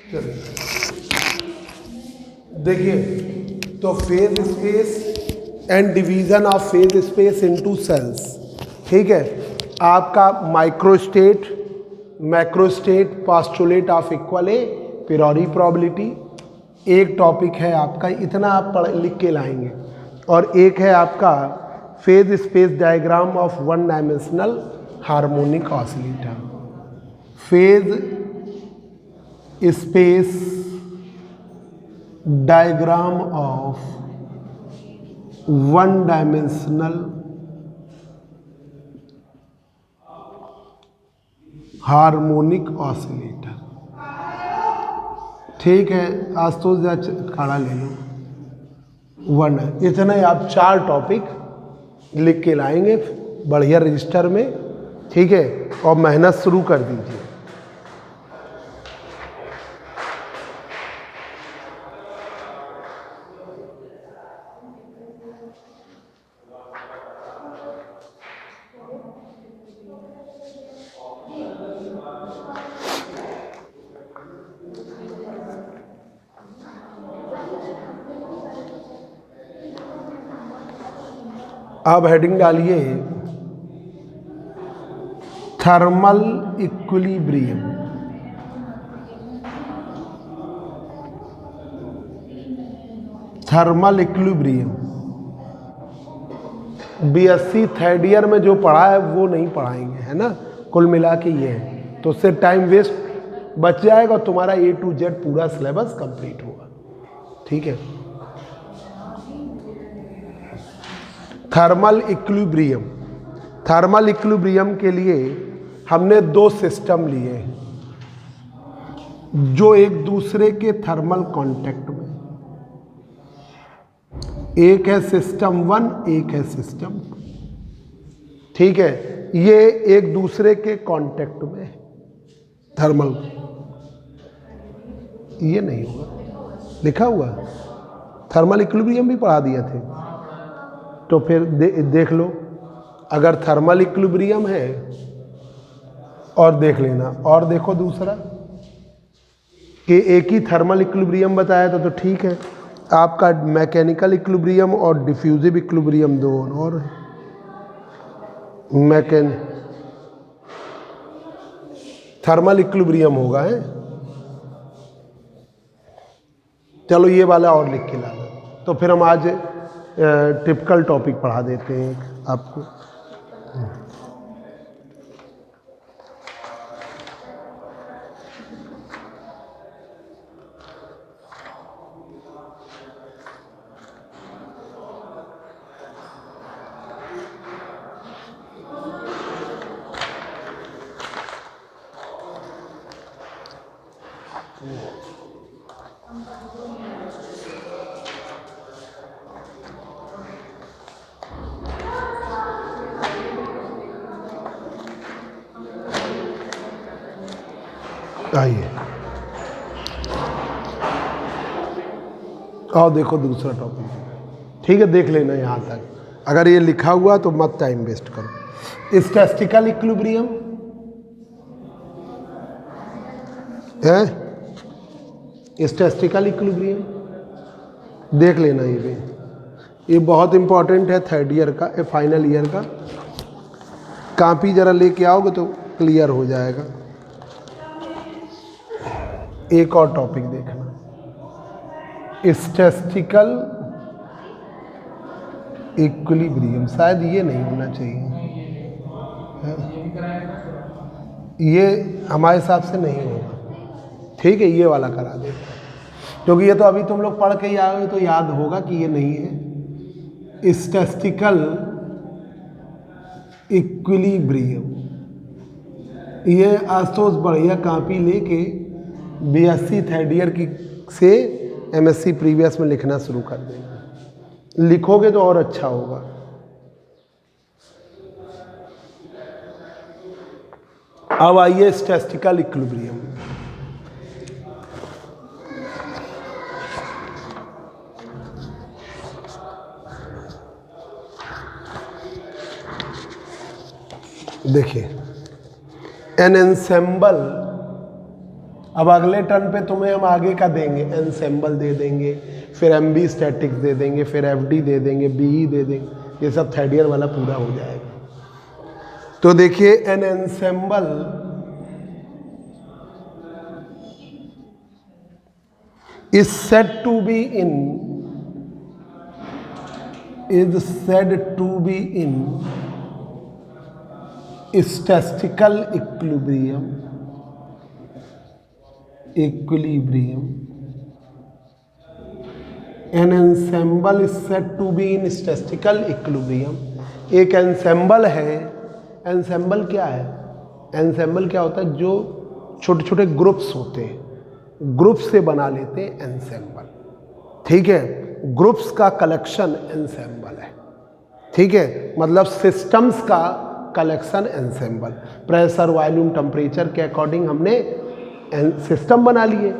चलिए देखिए, तो phase space and division of phase space into cells, ठीक है। आपका microstate, macrostate, postulate of equal a, priori probability, एक टॉपिक है आपका, इतना आप पढ़ लिख के लाएंगे। और एक है आपका phase space diagram of one dimensional harmonic oscillator. Phase space diagram of one dimensional harmonic oscillator, ठीक है। आज तो खड़ा ले लो, वन है, इतना ही आप 4 टॉपिक लिख के लाएंगे बढ़िया रजिस्टर में, ठीक है। और मेहनत शुरू कर दीजिए। अब हेडिंग डालिए thermal equilibrium. Thermal equilibrium BSc third year में जो पढ़ा है वो नहीं पढ़ाएंगे, है ना। कुल मिला के ये है, तो उससे टाइम वेस्ट बच जाएगा और तुम्हारा A to Z पूरा सिलेबस कंप्लीट होगा, ठीक है। थर्मल इक्विलिब्रियम, थर्मल इक्विलिब्रियम के लिए हमने 2 सिस्टम लिए हैं जो एक दूसरे के थर्मल कांटेक्ट में, एक है सिस्टम 1, एक है सिस्टम 2, ठीक है। ये एक दूसरे के कांटेक्ट में है थर्मल, ये नहीं होगा लिखा हुआ। थर्मल इक्विलिब्रियम भी पढ़ा दिए थे, तो फिर देख लो, अगर थर्मल इक्विलिब्रियम है और देख लेना। और देखो दूसरा कि एक ही थर्मल इक्विलिब्रियम बताया था, तो ठीक है। आपका मैकेनिकल इक्विलिब्रियम और डिफ्यूजिव इक्विलिब्रियम दो और है। थर्मल इक्विलिब्रियम होगा, है। चलो ये वाला और लिख के लाना। तो फिर हम आज टिपिकल टॉपिक पढ़ा देते हैं आपको। आइए, आओ देखो दूसरा टॉपिक, ठीक है। देख लेना यहाँ तक, अगर ये लिखा हुआ तो मत टाइम वेस्ट करो। स्टैटिस्टिकल इक्विलिब्रियम है, स्टैटिस्टिकल इक्विलिब्रियम देख लेना। ये भी, ये बहुत इंपॉर्टेंट है थर्ड ईयर का, फाइनल ईयर का। कॉपी जरा लेके आओगे तो क्लियर हो जाएगा। एक और टॉपिक देखना, स्टैटिस्टिकल इक्विलिब्रियम, शायद ये नहीं होना चाहिए, ये हमारे हिसाब से नहीं होगा, ठीक है। ये वाला करा दे, क्योंकि ये तो अभी तुम लोग पढ़ के ही आए हो, तो याद होगा कि ये नहीं है। स्टैटिस्टिकल इक्विलिब्रियम, ये आज तो बढ़िया कॉपी लेके बीएससी थर्ड ईयर की से एमएससी प्रीवियस में लिखना शुरू कर देंगे। लिखोगे तो और अच्छा होगा। अब आइए स्टैटिस्टिकल इक्विलिब्रियम। देखिए, एन एंसेम्बल अब अगले टर्न पे तुम्हें हम आगे का देंगे, एनसेम्बल दे देंगे, फिर एमबी स्टैटिक्स दे देंगे, फिर एफडी दे देंगे, बीई दे देंगे, ये सब थर्ड ईयर वाला पूरा हो जाएगा। तो देखिए an ensemble is said to be in statistical equilibrium. An ensemble is said to be in statistical equilibrium. एक ensemble है, ensemble क्या है? ensemble क्या होता है? जो छोटे छोटे ग्रुप्स होते हैं, ग्रुप से बना लेते हैं एनसेम्बल। ठीक है, ग्रुप्स का कलेक्शन एनसेम्बल है। ठीक है, मतलब सिस्टम्स का collection ensemble. Pressure, volume, temperature के अकॉर्डिंग हमने सिस्टम बना लिए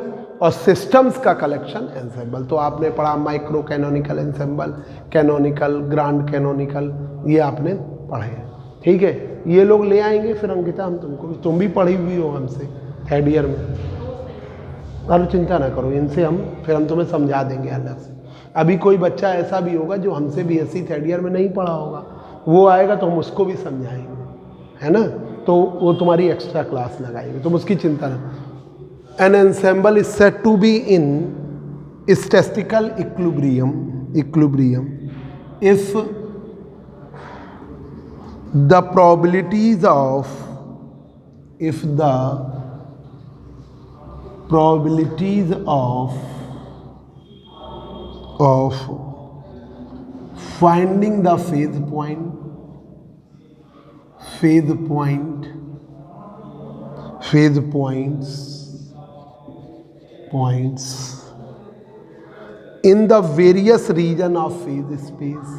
और सिस्टम्स का कलेक्शन एनसेम्बल। तो आपने पढ़ा micro canonical ensemble, canonical, grand canonical, ये आपने पढ़े। ठीक है, ये लोग ले आएंगे फिर अंकिता, हम तुमको, तुम भी पढ़ी हुई हो हमसे थर्ड ईयर में। अरे चिंता ना करो, इनसे हम तुम्हें समझा देंगे अलग से। अभी कोई बच्चा ऐसा भी होगा जो हमसे बीएससी थर्ड ईयर में नहीं पढ़ा होगा, वो आएगा तो हम उसको भी समझाएंगे, है ना। तो वो तुम्हारी एक्स्ट्रा क्लास लगाएंगे, तुम उसकी चिंता ना। An ensemble is said to be in statistical equilibrium if the probabilities of finding the phase points in the various region of phase space,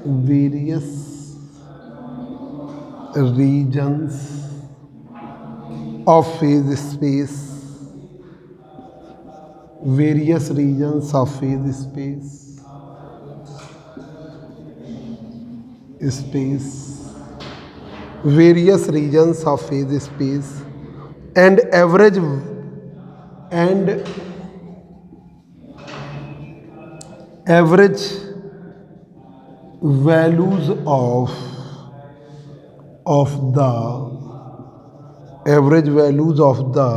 various regions of phase space, various regions of phase space, various regions of phase space, and average values of the average values of the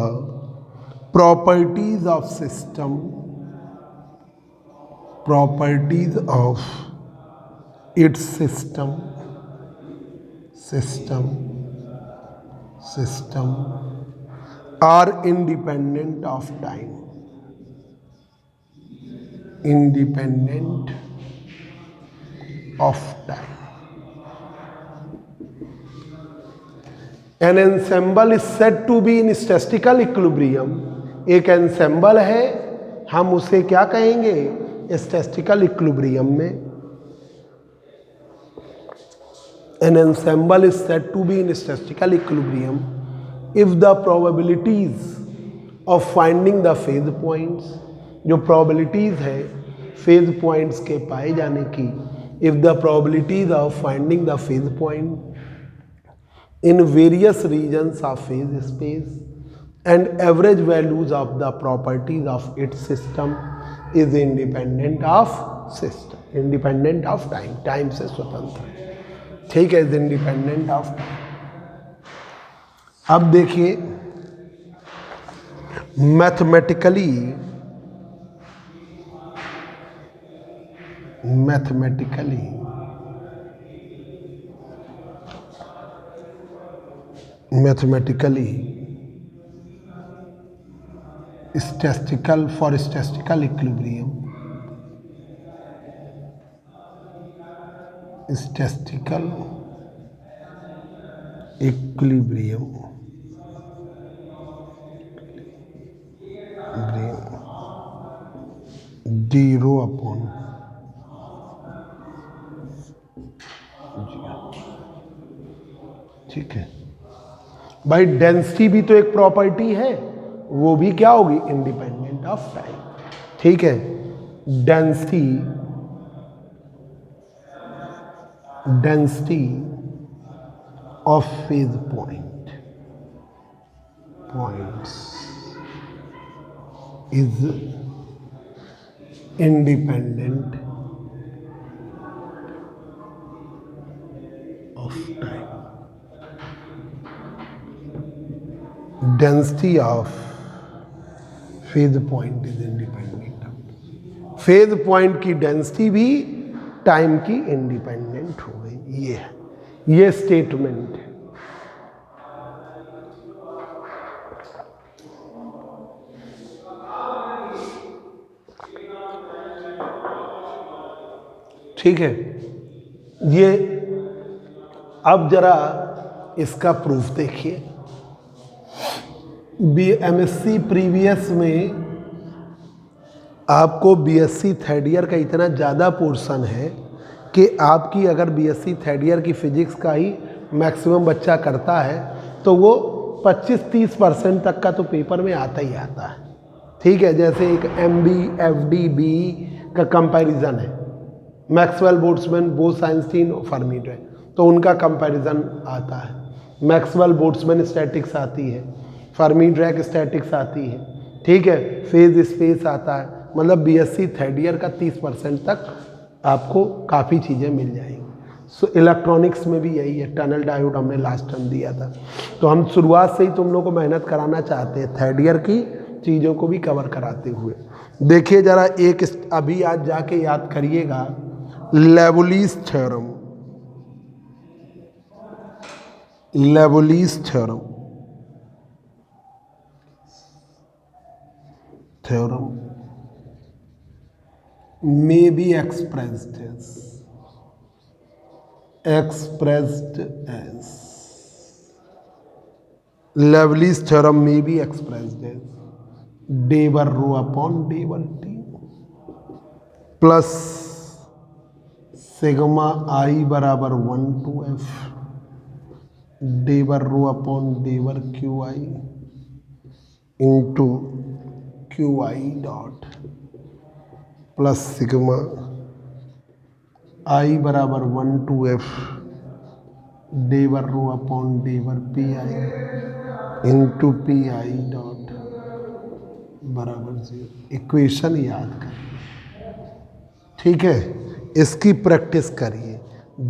properties of system, properties of its system are independent of time, independent of time. An ensemble is said to be in statistical equilibrium. एक ensemble है, हम उसे क्या कहेंगे? statistical equilibrium में। An ensemble is said to be in statistical equilibrium if the probabilities of finding the phase points, जो probabilities है phase points के पाए जाने की, if the probabilities of finding the phase point in various regions of phase space and average values of the properties of its system is independent of system, independent of time, time से स्वतंत्र। ठीक है, is independent of time। अब देखिए mathematically statistical for statistical equilibrium, statistical equilibrium d rho upon ठीक है भाई, density भी तो एक प्रॉपर्टी है, वो भी क्या होगी? Independent of time. ठीक है, density of phase point points is independent of time. Density of phase point is independent of, phase point की डेंसिटी भी टाइम की इंडिपेंडेंट हो गई। ये है, ये स्टेटमेंट है। ठीक है, ये अब जरा इसका प्रूफ देखिए। एमएससी प्रीवियस में आपको बीएससी थर्ड ईयर का इतना ज़्यादा पोर्शन है कि आपकी अगर बीएससी थर्ड ईयर की फिजिक्स का ही मैक्सिमम बच्चा करता है तो वो 25-30% तक का तो पेपर में आता ही आता है। ठीक है, जैसे एक एमबी एफडी बी का कंपैरिजन है, Maxwell Boltzmann Bose Einstein Fermi Dirac, तो उनका कंपैरिजन आता है। मैक्सवेल बोल्ट्जमैन स्टैटिक्स आती है, फर्मी डीराक स्टैटिक्स आती है। ठीक है, फेज स्पेस आता है। मतलब बीएससी थर्ड ईयर का 30% तक आपको काफ़ी चीज़ें मिल जाएंगी। सो इलेक्ट्रॉनिक्स में भी यही है, टनल डायोड हमने लास्ट टाइम दिया था। तो हम शुरुआत से ही तुम लोग को मेहनत कराना चाहते हैं, थर्ड ईयर की चीज़ों को भी कवर कराते हुए। देखिए जरा, एक अभी आज जाके याद करिएगा, Liouville's theorem. Liouville's theorem may be expressed as Leibniz theorem may be expressed as d bar rho upon d bar t plus sigma i बराबर 1 to f d bar rho upon d bar qi into qi dot plus sigma i बराबर 1 to f day बर rho upon day बर P i into p i dot बराबर 0। Equation याद करिए, ठीक है, इसकी प्रैक्टिस करिए।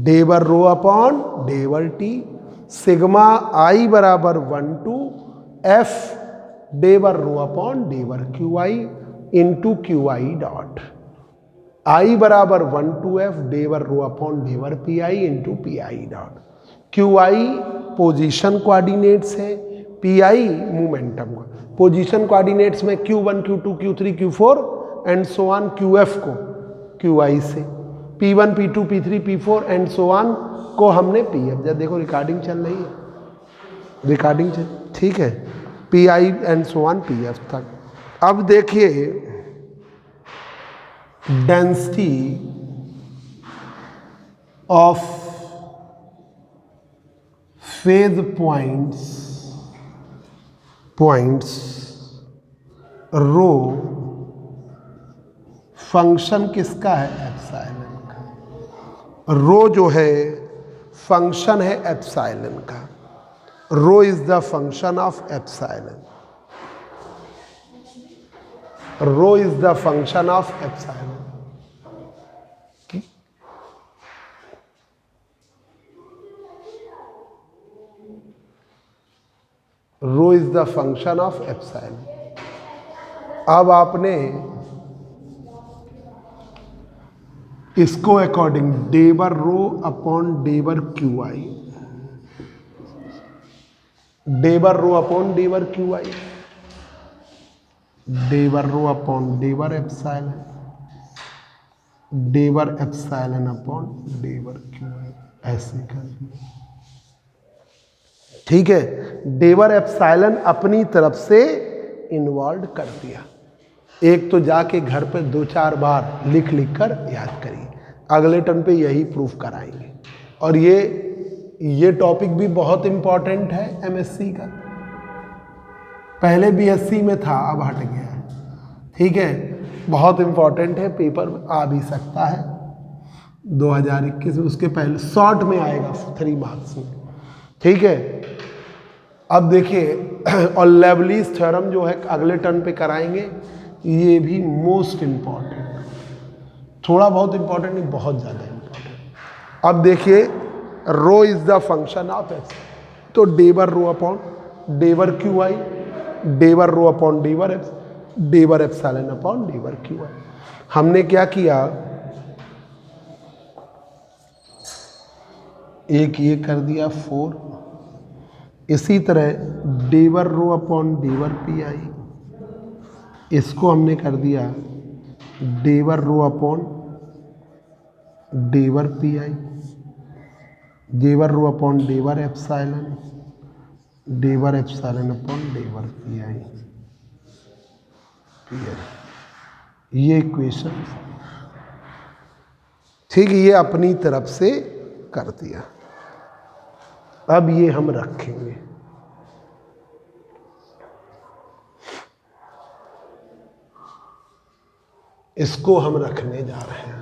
डे बर रो अपॉन डे बर टी, सिग्मा i बराबर 1 to f डे बर rho upon del q i into q i dot i बराबर 1 to f डे बर रो अपॉन डे बर P i into p i dot. Q I position coordinates है, P I momentum का। Position coordinates में Q1 Q2 Q3 Q4 and so on QF को QI से, P1 P2 P3 P4 and so on को हमने PF। जब देखो recording चल रही है, रिकॉर्डिंग चल, ठीक है, PI and so on PF तक। अब देखिए density of phase points rho function किसका है? एप्सिलॉन का। रो जो है फंक्शन है एप्सिलॉन का। Rho is the function of epsilon. Rho is the function of epsilon. Rho is the function of epsilon. अब आपने इसको according del rho upon del q i, del rho upon del q i, del rho upon del epsilon, del epsilon upon del q i, ऐसे कर दिया, ठीक है। Day बर epsilon अपनी तरफ से involve कर दिया। एक तो जाके घर पे 2-4 बार लिख लिख कर याद करिए, अगले टर्म पे यही प्रूफ कराएंगे। और ये टॉपिक भी बहुत इम्पॉर्टेंट है एमएससी का। पहले बीएससी में था, अब हट गया है, ठीक है, बहुत इम्पॉर्टेंट है, पेपर आ भी सकता है 2021 में, उसके पहले शॉर्ट में आएगा 3 मार्क्स में, ठीक है। अब देखिए और लेबनीज़ थ्योरम जो है अगले टर्न पे कराएंगे, ये भी मोस्ट इम्पॉर्टेंट, थोड़ा बहुत इम्पॉर्टेंट नहीं, बहुत ज़्यादा इम्पॉर्टेंट। अब देखिए rho is the function of x, तो डेवर rho upon डेवर q i, del rho upon del eps, del epsilon upon डेवर q i. हमने क्या किया, एक ये कर दिया 4, इसी तरह डेवर रो अपॉन डेवर पी आई, इसको हमने कर दिया del rho upon डेवर p i, del rho upon डेवर epsilon, डेवर epsilon upon डेवर p i, ये इक्वेशन, ठीक, ये अपनी तरफ से कर दिया। अब ये हम रखेंगे, इसको हम रखने जा रहे हैं।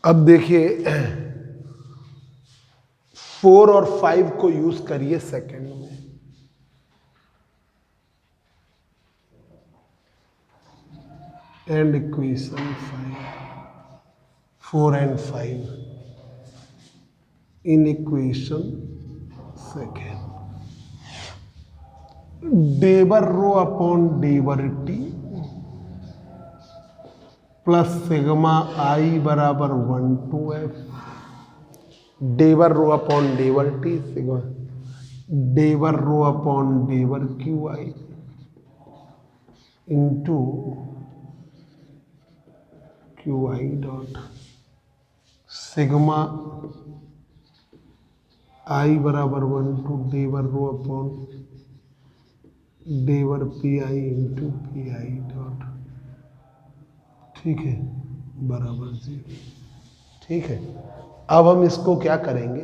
अब देखिए 4 और 5 को यूज करिए सेकंड में, and equation 4 and 5 in equation second, del rho upon डेवर t plus sigma i बराबर 1 to f, डेवर rho upon डेवर t, sigma del rho upon डेवर q i into q i dot sigma i बराबर 1 to del rho upon डेवर p i into p i dot, ठीक है, बराबर 0, ठीक है। अब हम इसको क्या करेंगे,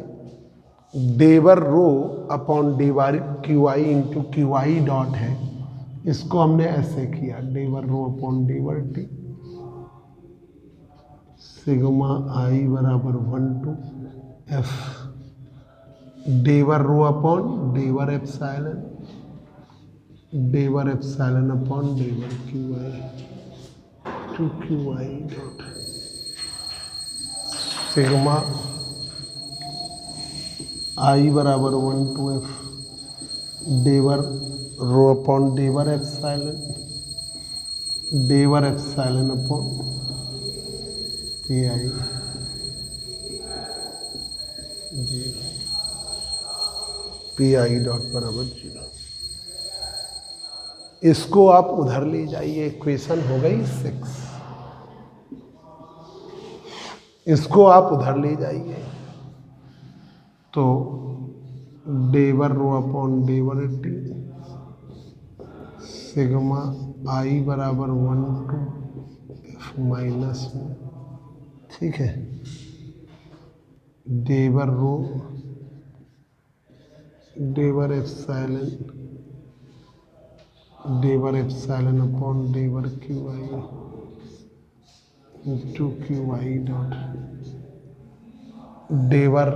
del rho upon डेवर q i into q i dot है, इसको हमने ऐसे किया, डेवर rho upon डेवर t sigma i बराबर 1 to f, डेवर rho upon डेवर epsilon, डेवर epsilon upon डेवर q i to q i dot sigma i बराबर 1 to f, डेवर rho upon डेवर epsilon, डेवर epsilon upon p i 0, p i dot बराबर 0। इसको आप उधर ले जाइए, equation हो गई 6, इसको आप उधर ले जाइए, तो डेवर rho upon डेवर t sigma i बराबर 1 to f माइनस में, ठीक है, del rho del epsilon upon डेवर q i into q i dot del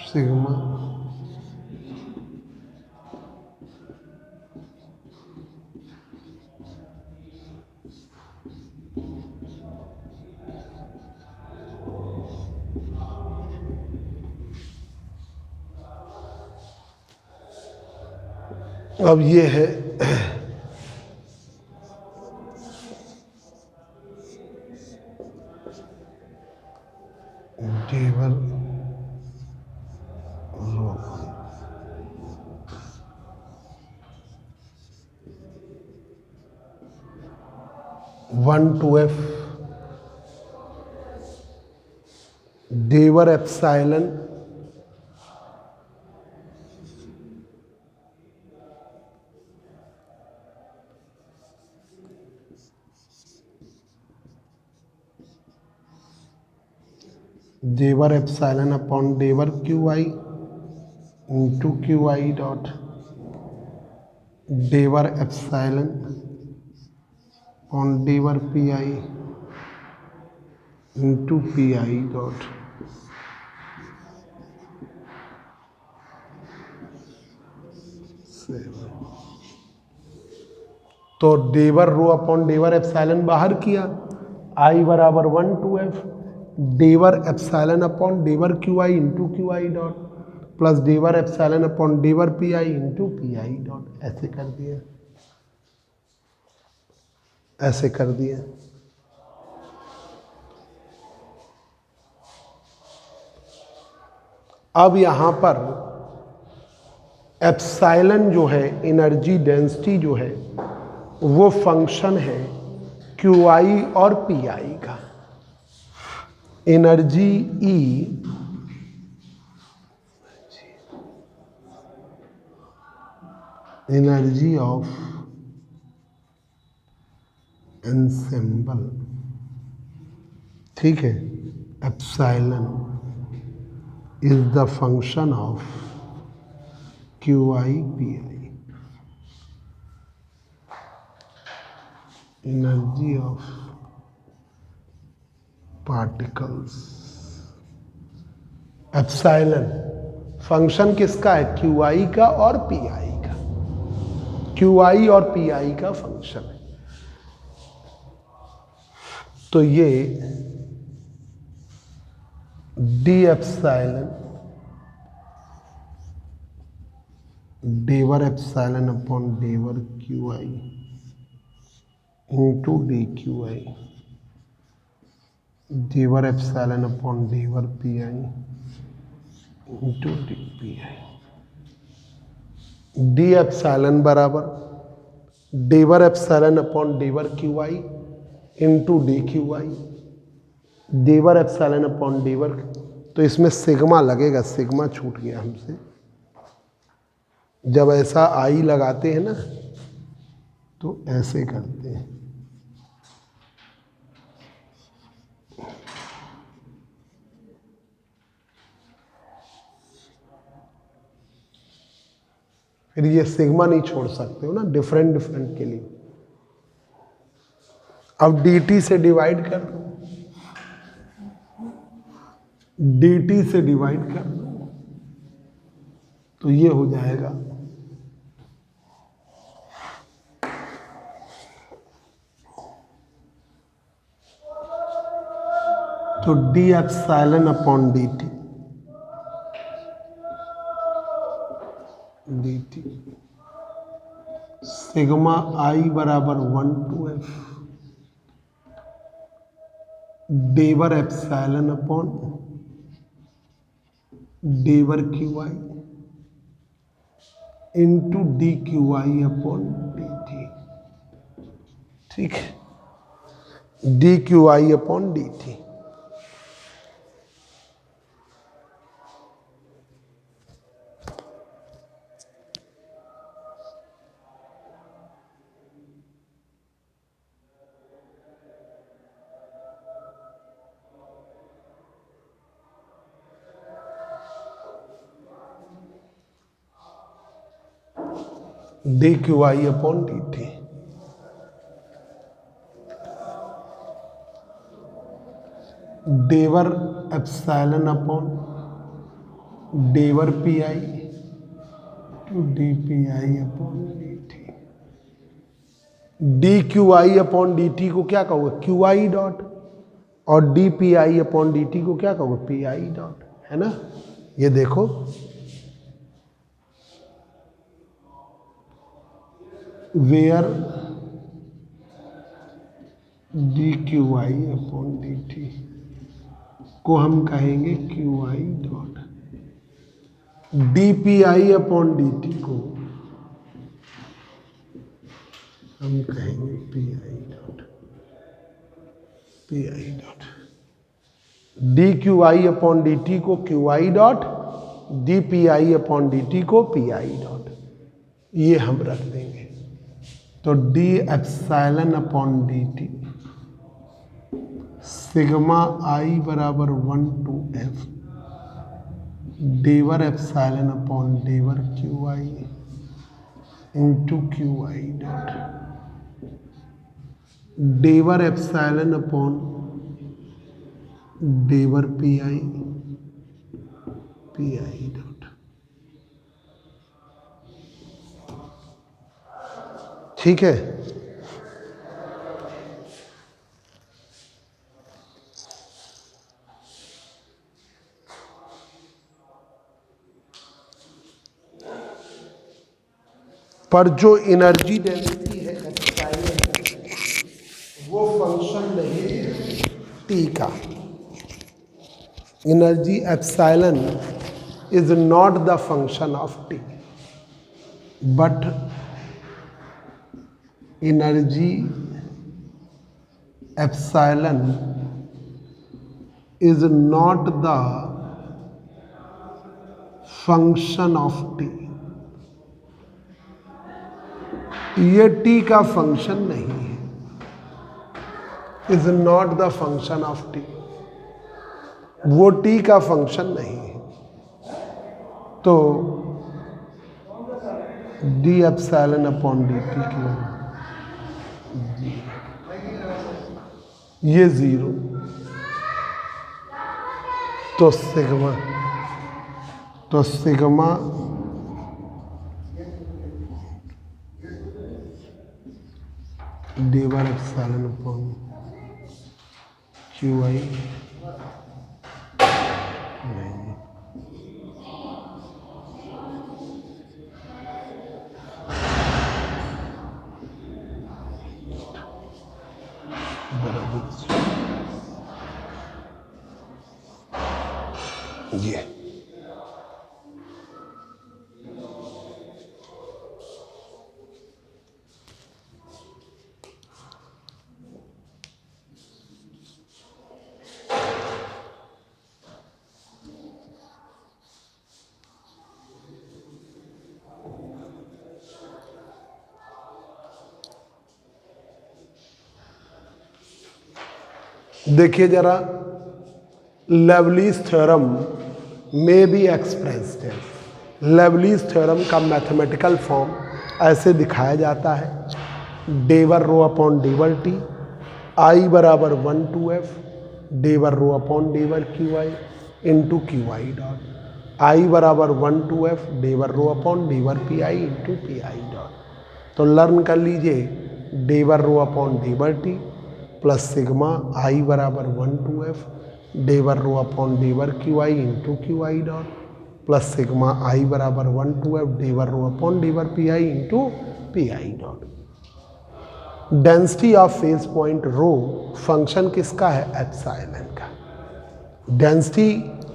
sigma अब ये है del rho 1 to f del epsilon डेवर epsilon upon डेवर q i into q i dot डेवर epsilon upon डेवर p i into p i dot तो डेवर rho upon डेवर epsilon बाहर किया, i बराबर 1/2f del epsilon upon डेवर q i into q i dot plus del epsilon upon डेवर p i into p i dot. ऐसे कर दिया, ऐसे कर दिया। अब यहां पर एप्सिलॉन जो है, एनर्जी डेंसिटी जो है, वो फंक्शन है क्यू आई और पी आई का। Energy E energy of ensemble, ठीक है, epsilon is the function of Q I P I. Energy of particles, epsilon function किसका है? क्यू आई का और पी आई का। क्यू आई और पी आई का फंक्शन है। तो ये d epsilon डेवर epsilon upon डेवर q i into d q i del epsilon upon डेवर p i into d p i. D epsilon बराबर del epsilon upon डेवर q i into d q i del epsilon upon del. तो इसमें sigma लगेगा, sigma छूट गया हमसे। जब ऐसा आई लगाते हैं ना तो ऐसे करते हैं। फिर ये सिग्मा नहीं छोड़ सकते हो ना, डिफरेंट डिफरेंट के लिए। अब dt से डिवाइड कर दो, dt से डिवाइड कर दो तो ये हो जाएगा तो d epsilon upon dt dt sigma i बराबर 1/2f del epsilon upon डेवर q i into d q i upon d t, ठीक है, d q i upon d t. D q i upon d t. Del epsilon upon डेवर p i to d p i upon d t. D q i upon d t को क्या कहोगे? Q i dot. और d p i upon d t को क्या कहोगे? P i dot, है ना। ये देखो where d q i upon d t को हम कहेंगे q i dot, d p i upon d t को हम कहेंगे p i dot, p i dot. D q i upon d t को q i dot, d p i upon d t को p i dot, ये हम रख देंगे। तो d epsilon upon d t sigma i बराबर 1 to f del epsilon upon डेवर q i into q i dot डेवर epsilon upon डेवर p i dot. ठीक है, पर जो एनर्जी डेंसिटी है एप्सिलॉन, वो फंक्शन नहीं है टी का। Energy epsilon is not the function of t, but energy epsilon is not the function of t. ये टी का फंक्शन नहीं है, is not the function of t, वो टी का फंक्शन नहीं है। तो d epsilon upon d T क्यों, ये जीरो, तो sigma del epsilon upon q i नहीं, बराबर ये। देखिए जरा, लेवलिस थ्योरम में बी एक्सप्रेस्ड है। लेवलिस थ्योरम का मैथमेटिकल फॉर्म ऐसे दिखाया जाता है, del rho upon डेवर T I बराबर 1 to f डेवर rho upon डेवर q i into q i dot i बराबर 1 to f डेवर rho upon डेवर p i into p i dot. तो learn कर लीजिए, del rho upon डेवर t plus sigma i बराबर 1 to f डेवर rho upon डेवर q i into q i dot plus sigma i बराबर 1 to f डेवर rho upon डेवर p i into p i dot. Density of phase point rho function किसका है, epsilon का। Density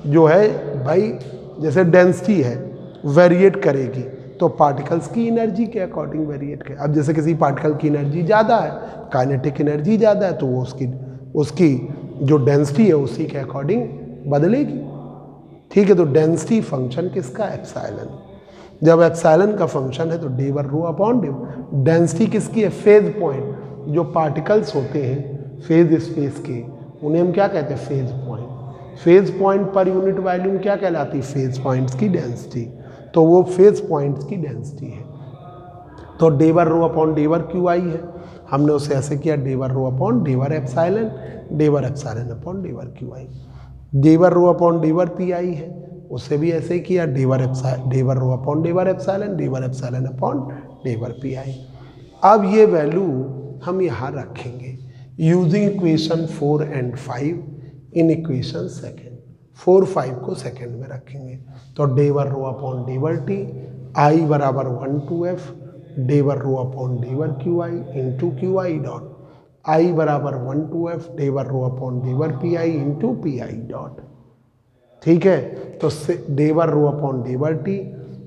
जो है भाई, जैसे density है variate करेगी तो पार्टिकल्स की एनर्जी के अकॉर्डिंग वेरिएट करे। अब जैसे किसी पार्टिकल की एनर्जी ज़्यादा है, काइनेटिक एनर्जी ज़्यादा है, तो वो उसकी जो डेंसिटी है उसी के अकॉर्डिंग बदलेगी। ठीक है, तो डेंसिटी फंक्शन किसका, एप्सिलॉन। जब एप्सिलॉन का फंक्शन है तो डेवर रो अपॉन डेवर। डेंसिटी किसकी है, फेज पॉइंट। जो पार्टिकल्स होते हैं फेज स्पेस के, उन्हें हम क्या कहते हैं, phase point. Phase point per unit volume क्या कहलाती है, फेज पॉइंट्स की डेंसिटी। तो वो फेज पॉइंट्स की डेंसिटी है। तो डेवर रो अपॉन डेवर क्यू आई है, हमने उसे ऐसे किया, डेवर rho upon डेवर epsilon, डेवर epsilon upon डेवर q i. Del rho upon डेवर p i है, उसे भी ऐसे ही किया, डेवर rho upon डेवर epsilon, डेवर epsilon upon डेवर p i. अब ये वैल्यू हम यहाँ रखेंगे using equation 4 and 5 in equation second. 4, 5 को सेकेंड में रखेंगे। तो डेवर रो अपॉन डेवर टी आई बराबर 1 to f डेवर rho upon डेवर q i into q i dot i बराबर 1 to f डेवर rho upon डेवर p i into p i dot. ठीक है, तो डेवर rho upon डेवर t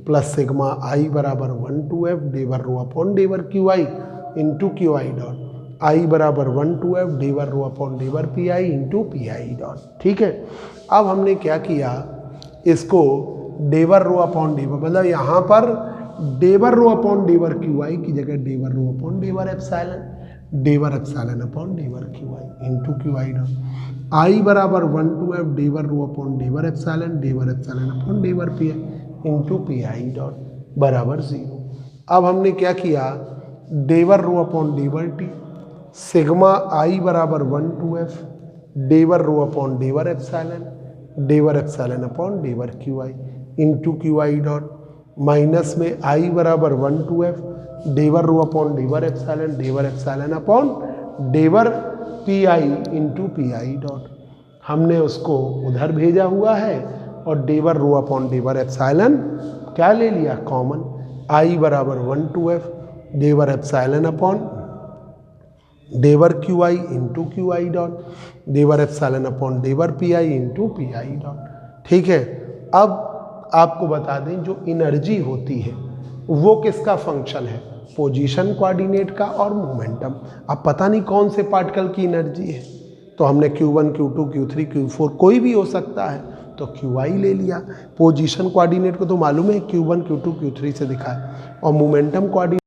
plus sigma i बराबर 1 to f डेवर rho upon डेवर q i into q i dot i बराबर 1 to f डेवर rho upon डेवर p i into p i dot. ठीक है, अब हमने क्या किया, इसको डेवर रो अपॉन डेवर, मतलब यहाँ पर डेवर रो अपॉन डेवर क्यू आई की जगह डेवर rho upon डेवर epsilon, डेवर epsilon upon डेवर q i into q i dot i बराबर 1 टू एफ डेवर rho upon डेवर epsilon upon डेवर p i into p i dot बराबर 0। अब हमने क्या किया, डेवर rho upon डेवर t sigma i बराबर 1 टू एफ डेवर rho upon डेवर epsilon upon डेवर q i into q i dot minus में आई बराबर 1 टू एफ डेवर rho upon डेवर epsilon upon डेवर p i into p i dot हमने उसको उधर भेजा हुआ है और डेवर रो अपॉन डेवर एप्सिलॉन क्या ले लिया कॉमन, आई बराबर 1 टू एफ डेवर epsilon upon डेवर q i into q i dot डेवर epsilon upon डेवर p i into p i dot. ठीक है, अब आपको बता दें जो एनर्जी होती है वो किसका फंक्शन है, पोजीशन कोऑर्डिनेट का और मोमेंटम। अब पता नहीं कौन से पार्टिकल की एनर्जी है, तो हमने Q1 Q2 Q3 Q4 कोई भी हो सकता है तो QI ले लिया। पोजीशन कोऑर्डिनेट को तो मालूम है Q1 Q2 Q3 से दिखा है, और मोमेंटम कोऑर्डिनेट